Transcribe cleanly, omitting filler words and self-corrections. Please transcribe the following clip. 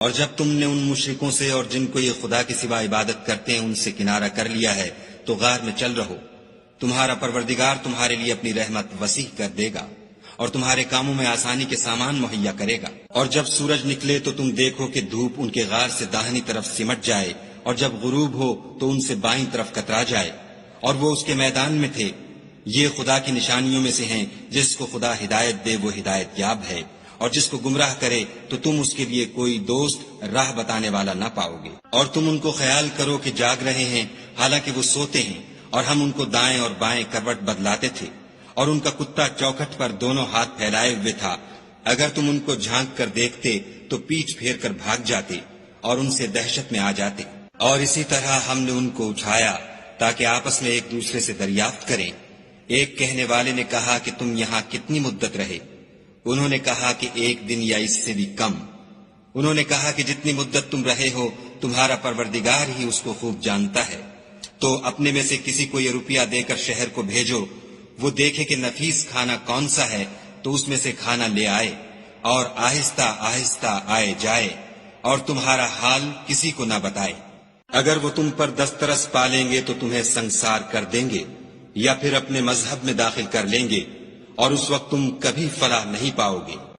اور جب تم نے ان مشرکوں سے اور جن کو یہ خدا کے سوا عبادت کرتے ہیں ان سے کنارہ کر لیا ہے تو غار میں چل رہو، تمہارا پروردگار تمہارے لیے اپنی رحمت وسیع کر دے گا اور تمہارے کاموں میں آسانی کے سامان مہیا کرے گا۔ اور جب سورج نکلے تو تم دیکھو کہ دھوپ ان کے غار سے داہنی طرف سمٹ جائے، اور جب غروب ہو تو ان سے بائیں طرف کترا جائے، اور وہ اس کے میدان میں تھے۔ یہ خدا کی نشانیوں میں سے ہیں، جس کو خدا ہدایت دے وہ ہدایت یاب ہے، اور جس کو گمراہ کرے تو تم اس کے لیے کوئی دوست راہ بتانے والا نہ پاؤ گے۔ اور تم ان کو خیال کرو کہ جاگ رہے ہیں حالانکہ وہ سوتے ہیں، اور ہم ان کو دائیں اور بائیں کروٹ بدلاتے تھے، اور ان کا کتا چوکھٹ پر دونوں ہاتھ پھیلائے ہوئے تھا۔ اگر تم ان کو جھانک کر دیکھتے تو پیچھ پھیر کر بھاگ جاتے اور ان سے دہشت میں آ جاتے۔ اور اسی طرح ہم نے ان کو اٹھایا تاکہ آپس میں ایک دوسرے سے دریافت کریں۔ ایک کہنے والے نے کہا کہ تم یہاں کتنی مدت رہے؟ انہوں نے کہا کہ 1 دن یا اس سے بھی کم۔ انہوں نے کہا کہ جتنی مدت تم رہے ہو تمہارا پروردگار ہی اس کو خوب جانتا ہے۔ تو اپنے میں سے کسی کو یہ روپیہ دے کر شہر کو بھیجو، وہ دیکھے کہ نفیس کھانا کون سا ہے تو اس میں سے کھانا لے آئے، اور آہستہ آہستہ آئے جائے، اور تمہارا حال کسی کو نہ بتائے۔ اگر وہ تم پر دسترس پالیں گے تو تمہیں سنگسار کر دیں گے یا پھر اپنے مذہب میں داخل کر لیں گے، اور اس وقت تم کبھی فلاح نہیں پاؤ گے۔